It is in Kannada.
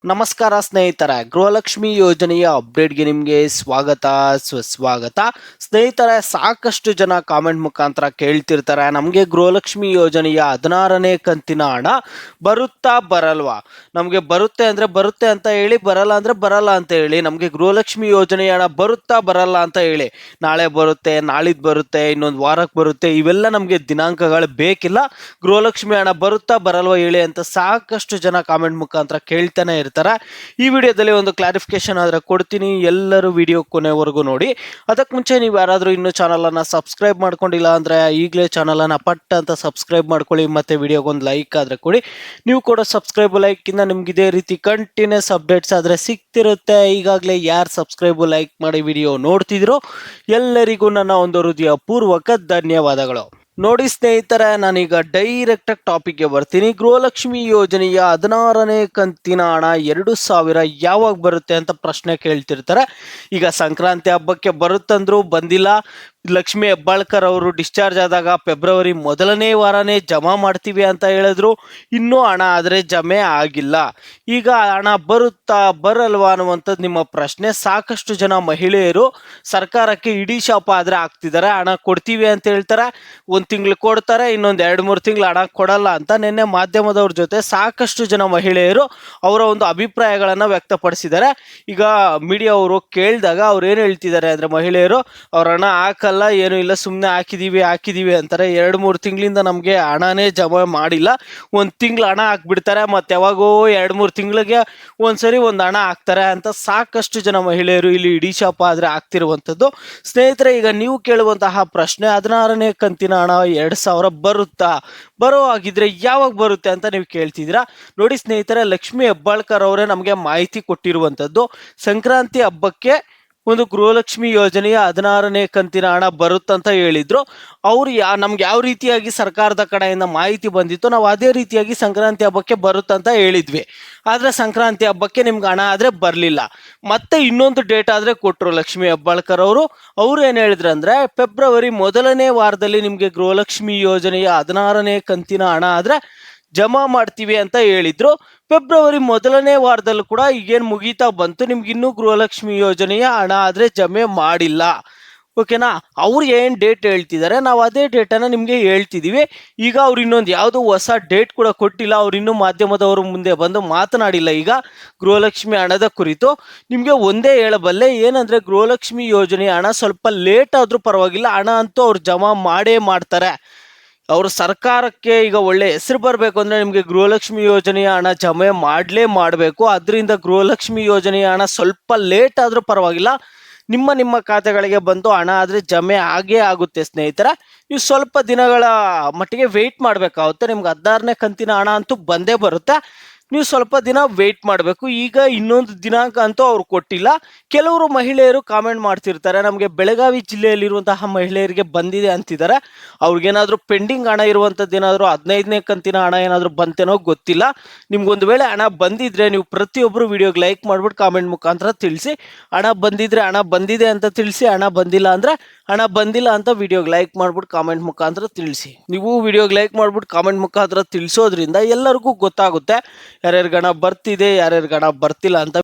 ನಮಸ್ಕಾರ ಸ್ನೇಹಿತರೆ, ಗೃಹಲಕ್ಷ್ಮಿ ಯೋಜನೆಯ ಅಪ್ಡೇಟ್ಗೆ ನಿಮಗೆ ಸ್ವಾಗತ ಸುಸ್ವಾಗತ. ಸ್ನೇಹಿತರೆ, ಸಾಕಷ್ಟು ಜನ ಕಾಮೆಂಟ್ ಮುಖಾಂತರ ಕೇಳ್ತಿರ್ತಾರೆ, ನಮಗೆ ಗೃಹಲಕ್ಷ್ಮಿ ಯೋಜನೆಯ 16ನೇ ಕಂತಿನ ಹಣ ಬರುತ್ತಾ ಬರಲ್ವಾ? ನಮಗೆ ಬರುತ್ತೆ ಅಂದರೆ ಬರುತ್ತೆ ಅಂತ ಹೇಳಿ, ಬರಲ್ಲ ಅಂದರೆ ಬರಲ್ಲ ಅಂತ ಹೇಳಿ. ನಮಗೆ ಗೃಹಲಕ್ಷ್ಮಿ ಯೋಜನೆಯ ಹಣ ಬರುತ್ತಾ ಬರಲ್ಲ ಅಂತ ಹೇಳಿ. ನಾಳೆ ಬರುತ್ತೆ, ನಾಳಿದ್ದು ಬರುತ್ತೆ, ಇನ್ನೊಂದು ವಾರಕ್ಕೆ ಬರುತ್ತೆ, ಇವೆಲ್ಲ ನಮಗೆ ದಿನಾಂಕಗಳು ಬೇಕಿಲ್ಲ. ಗೃಹಲಕ್ಷ್ಮಿ ಹಣ ಬರುತ್ತಾ ಬರಲ್ವಾ ಹೇಳಿ ಅಂತ ಸಾಕಷ್ಟು ಜನ ಕಾಮೆಂಟ್ ಮುಖಾಂತರ ಕೇಳ್ತಾನೆ ಇರ್ತಾರೆ. ಈ ವಿಡಿಯೋದಲ್ಲಿ ಒಂದು ಕ್ಲಾರಿಫಿಕೇಶನ್ ಆದ್ರೆ ಕೊಡ್ತೀನಿ, ಎಲ್ಲರೂ ವಿಡಿಯೋ ಕೊನೆವರೆಗೂ ನೋಡಿ. ಅದಕ್ಕೆ ಮುಂಚೆ ನೀವು ಯಾರಾದರೂ ಇನ್ನೂ ಚಾನಲ್ ಅನ್ನ ಸಬ್ಸ್ಕ್ರೈಬ್ ಮಾಡ್ಕೊಂಡಿಲ್ಲ ಅಂದ್ರೆ ಈಗಲೇ ಚಾನಲ್ ಅನ್ನ ಪಟ್ ಅಂತ ಸಬ್ಸ್ಕ್ರೈಬ್ ಮಾಡ್ಕೊಳ್ಳಿ, ಮತ್ತೆ ವಿಡಿಯೋಗೊಂದು ಲೈಕ್ ಆದ್ರೆ ಕೊಡಿ. ನೀವು ಕೂಡ ಸಬ್ಸ್ಕ್ರೈಬ್ ಲೈಕ್ ಇಂದ ನಿಮ್ಗೆ ಇದೇ ರೀತಿ ಕಂಟಿನ್ಯೂಸ್ ಅಪ್ಡೇಟ್ಸ್ ಆದ್ರೆ ಸಿಗ್ತಿರುತ್ತೆ. ಈಗಾಗಲೇ ಯಾರು ಸಬ್ಸ್ಕ್ರೈಬ್ ಲೈಕ್ ಮಾಡಿ ವಿಡಿಯೋ ನೋಡ್ತಿದ್ರು ಎಲ್ಲರಿಗೂ ನನ್ನ ಒಂದು ಹೃದಯ ಪೂರ್ವಕ ಧನ್ಯವಾದಗಳು. ನೋಡಿ ಸ್ನೇಹಿತರೆ, ನಾನೀಗ ಡೈರೆಕ್ಟ್ ಆಗಿ ಟಾಪಿಕ್ಗೆ ಬರ್ತೀನಿ. ಗೃಹಲಕ್ಷ್ಮಿ ಯೋಜನೆಯ 16ನೇ ಕಂತಿನ ಹಣ 2000 ಯಾವಾಗ ಬರುತ್ತೆ ಅಂತ ಪ್ರಶ್ನೆ ಕೇಳ್ತಿರ್ತಾರೆ. ಈಗ ಸಂಕ್ರಾಂತಿ ಹಬ್ಬಕ್ಕೆ ಬರುತ್ತಂದ್ರು ಬಂದಿಲ್ಲ. ಲಕ್ಷ್ಮಿ ಹೆಬ್ಬಾಳ್ಕರ್ ಅವರು ಡಿಸ್ಚಾರ್ಜ್ ಆದಾಗ ಫೆಬ್ರವರಿ ಮೊದಲನೇ ವಾರನೇ ಜಮಾ ಮಾಡ್ತೀವಿ ಅಂತ ಹೇಳಿದ್ರು. ಇನ್ನೂ ಹಣ ಆದರೆ ಜಮೆ ಆಗಿಲ್ಲ. ಈಗ ಹಣ ಬರುತ್ತಾ ಬರಲ್ವಾ ಅನ್ನುವಂಥದ್ದು ನಿಮ್ಮ ಪ್ರಶ್ನೆ. ಸಾಕಷ್ಟು ಜನ ಮಹಿಳೆಯರು ಸರ್ಕಾರಕ್ಕೆ ಇಡೀ ಶಾಪ ಆದರೆ ಆಗ್ತಿದ್ದಾರೆ. ಹಣ ಕೊಡ್ತೀವಿ ಅಂತ ಹೇಳ್ತಾರೆ, ಒಂದು ತಿಂಗಳು ಕೊಡ್ತಾರೆ, ಇನ್ನೊಂದು 2-3 ತಿಂಗಳು ಹಣ ಕೊಡಲ್ಲ ಅಂತ ನಿನ್ನೆ ಮಾಧ್ಯಮದವ್ರ ಜೊತೆ ಸಾಕಷ್ಟು ಜನ ಮಹಿಳೆಯರು ಅವರ ಒಂದು ಅಭಿಪ್ರಾಯಗಳನ್ನು ವ್ಯಕ್ತಪಡಿಸಿದ್ದಾರೆ. ಈಗ ಮೀಡಿಯಾ ಅವರು ಕೇಳಿದಾಗ ಅವ್ರು ಏನು ಹೇಳ್ತಿದ್ದಾರೆ ಅಂದರೆ, ಮಹಿಳೆಯರು ಅವ್ರ ಹಣ ಹಾಕಲ್ಲ, ಏನು ಇಲ್ಲ, ಸುಮ್ಮನೆ ಹಾಕಿದೀವಿ ಅಂತಾರೆ. 2-3 ತಿಂಗಳಿಂದ ನಮಗೆ ಹಣನೇ ಜಮಾ ಮಾಡಿಲ್ಲ. ಒಂದು ತಿಂಗಳು ಹಣ ಹಾಕ್ಬಿಡ್ತಾರೆ, ಮತ್ತೆ ಯಾವಾಗೋ 2-3 ತಿಂಗಳಿಗೆ ಒಂದ್ಸರಿ ಒಂದು ಹಣ ಹಾಕ್ತಾರೆ ಅಂತ ಸಾಕಷ್ಟು ಜನ ಮಹಿಳೆಯರು ಇಲ್ಲಿ ಇಡೀ ಶಾಪ ಆದರೆ ಆಗ್ತಿರುವಂಥದ್ದು. ಸ್ನೇಹಿತರೆ, ಈಗ ನೀವು ಕೇಳುವಂತಹ ಪ್ರಶ್ನೆ, 16ನೇ ಕಂತಿನ ಹಣ 2000 ಬರುತ್ತಾ? ಬರೋ ಆಗಿದ್ರೆ ಯಾವಾಗ ಬರುತ್ತೆ ಅಂತ ನೀವು ಕೇಳ್ತಿದ್ದೀರಾ. ನೋಡಿ ಸ್ನೇಹಿತರೆ, ಲಕ್ಷ್ಮಿ ಹೆಬ್ಬಾಳ್ಕರ್ ಅವರೇ ನಮಗೆ ಮಾಹಿತಿ ಕೊಟ್ಟಿರುವಂಥದ್ದು. ಸಂಕ್ರಾಂತಿ ಹಬ್ಬಕ್ಕೆ ಒಂದು ಗೃಹಲಕ್ಷ್ಮಿ ಯೋಜನೆಯ 16ನೇ ಕಂತಿನ ಹಣ ಬರುತ್ತಂತ ಹೇಳಿದ್ರು. ಅವ್ರು ನಮ್ಗೆ ಯಾವ ರೀತಿಯಾಗಿ ಸರ್ಕಾರದ ಕಡೆಯಿಂದ ಮಾಹಿತಿ ಬಂದಿತ್ತು, ನಾವು ಅದೇ ರೀತಿಯಾಗಿ ಸಂಕ್ರಾಂತಿ ಹಬ್ಬಕ್ಕೆ ಬರುತ್ತಂತ ಹೇಳಿದ್ವಿ. ಆದರೆ ಸಂಕ್ರಾಂತಿ ಹಬ್ಬಕ್ಕೆ ನಿಮ್ಗೆ ಹಣ ಆದರೆ ಬರಲಿಲ್ಲ. ಮತ್ತೆ ಇನ್ನೊಂದು ಡೇಟ್ ಆದರೆ ಕೊಟ್ಟರು ಲಕ್ಷ್ಮಿ ಹೆಬ್ಬಾಳ್ಕರ್ ಅವರು. ಅವ್ರು ಏನು ಹೇಳಿದ್ರು ಅಂದರೆ, ಫೆಬ್ರವರಿ ಮೊದಲನೇ ವಾರದಲ್ಲಿ ನಿಮಗೆ ಗೃಹಲಕ್ಷ್ಮಿ ಯೋಜನೆಯ 16ನೇ ಕಂತಿನ ಹಣ ಆದರೆ ಜಮಾ ಮಾಡ್ತೀವಿ ಅಂತ ಹೇಳಿದ್ರು. ಫೆಬ್ರವರಿ ಮೊದಲನೇ ವಾರದಲ್ಲೂ ಕೂಡ ಈಗೇನು ಮುಗೀತಾ ಬಂತು, ನಿಮ್ಗೆ ಇನ್ನೂ ಗೃಹಲಕ್ಷ್ಮಿ ಯೋಜನೆಯ ಹಣ ಆದರೆ ಜಮೆ ಮಾಡಿಲ್ಲ. ಓಕೆನಾ? ಅವ್ರು ಏನು ಡೇಟ್ ಹೇಳ್ತಿದ್ದಾರೆ, ನಾವು ಅದೇ ಡೇಟನ್ನು ನಿಮಗೆ ಹೇಳ್ತಿದ್ದೀವಿ. ಈಗ ಅವ್ರು ಇನ್ನೊಂದು ಯಾವುದೋ ಹೊಸ ಡೇಟ್ ಕೂಡ ಕೊಟ್ಟಿಲ್ಲ. ಅವ್ರು ಇನ್ನೂ ಮಾಧ್ಯಮದವರು ಮುಂದೆ ಬಂದು ಮಾತನಾಡಿಲ್ಲ. ಈಗ ಗೃಹಲಕ್ಷ್ಮಿ ಹಣದ ಕುರಿತು ನಿಮಗೆ ಒಂದೇ ಹೇಳಬಲ್ಲೆ, ಏನಂದರೆ ಗೃಹಲಕ್ಷ್ಮಿ ಯೋಜನೆಯ ಹಣ ಸ್ವಲ್ಪ ಲೇಟ್ ಆದರೂ ಪರವಾಗಿಲ್ಲ, ಹಣ ಅಂತೂ ಅವ್ರು ಜಮಾ ಮಾಡೇ ಮಾಡ್ತಾರೆ. ಅವರು ಸರ್ಕಾರಕ್ಕೆ ಈಗ ಒಳ್ಳೆ ಹೆಸರು ಬರಬೇಕು ಅಂದರೆ ನಿಮಗೆ ಗೃಹಲಕ್ಷ್ಮಿ ಯೋಜನೆಯ ಹಣ ಜಮೆ ಮಾಡಬೇಕು. ಅದರಿಂದ ಗೃಹಲಕ್ಷ್ಮಿ ಯೋಜನೆಯ ಹಣ ಸ್ವಲ್ಪ ಲೇಟ್ ಆದರೂ ಪರವಾಗಿಲ್ಲ, ನಿಮ್ಮ ಖಾತೆಗಳಿಗೆ ಬಂದು ಹಣ ಆದರೆ ಜಮೆ ಆಗೇ ಆಗುತ್ತೆ ಸ್ನೇಹಿತರೆ. ನೀವು ಸ್ವಲ್ಪ ದಿನಗಳ ಮಟ್ಟಿಗೆ ವೆಯ್ಟ್ ಮಾಡಬೇಕಾಗುತ್ತೆ. ನಿಮ್ಗೆ 16ನೇ ಕಂತಿನ ಹಣ ಅಂತೂ ಬಂದೇ ಬರುತ್ತೆ. ನೀವು ಸ್ವಲ್ಪ ದಿನ ವೆಯ್ಟ್ ಮಾಡಬೇಕು. ಈಗ ಇನ್ನೊಂದು ದಿನಾಂಕ ಅಂತೂ ಅವ್ರು ಕೊಟ್ಟಿಲ್ಲ. ಕೆಲವರು ಮಹಿಳೆಯರು ಕಾಮೆಂಟ್ ಮಾಡ್ತಿರ್ತಾರೆ, ನಮಗೆ ಬೆಳಗಾವಿ ಜಿಲ್ಲೆಯಲ್ಲಿರುವಂತಹ ಮಹಿಳೆಯರಿಗೆ ಬಂದಿದೆ ಅಂತಿದ್ದಾರೆ. ಅವ್ರಿಗೇನಾದರೂ ಪೆಂಡಿಂಗ್ ಹಣ ಇರುವಂಥದ್ದು ಏನಾದರೂ 15ನೇ ಕಂತಿನ ಹಣ ಏನಾದರೂ ಬಂತೇನೋ ಗೊತ್ತಿಲ್ಲ. ನಿಮ್ಗೊಂದು ವೇಳೆ ಹಣ ಬಂದಿದ್ರೆ ನೀವು ಪ್ರತಿಯೊಬ್ಬರು ವಿಡಿಯೋಗೆ ಲೈಕ್ ಮಾಡಿಬಿಟ್ಟು ಕಾಮೆಂಟ್ ಮುಖಾಂತರ ತಿಳಿಸಿ. ಹಣ ಬಂದಿದ್ರೆ ಹಣ ಬಂದಿದೆ ಅಂತ ತಿಳಿಸಿ, ಹಣ ಬಂದಿಲ್ಲ ಅಂದರೆ ಹಣ ಬಂದಿಲ್ಲ ಅಂತ ವಿಡಿಯೋಗೆ ಲೈಕ್ ಮಾಡ್ಬಿಟ್ಟು ಕಾಮೆಂಟ್ ಮುಖಾಂತರ ತಿಳಿಸಿ. ನೀವು ವಿಡಿಯೋಗೆ ಲೈಕ್ ಮಾಡ್ಬಿಟ್ಟು ಕಾಮೆಂಟ್ ಮುಖಾಂತರ ತಿಳಿಸೋದ್ರಿಂದ ಎಲ್ಲರಿಗೂ ಗೊತ್ತಾಗುತ್ತೆ ಯಾರ್ಯಾರಿಗೆ ಹಣ ಬರ್ತಿದೆ, ಯಾರ್ಯಾರಿಗೆ ಹಣ ಬರ್ತಿಲ್ಲ ಅಂತ.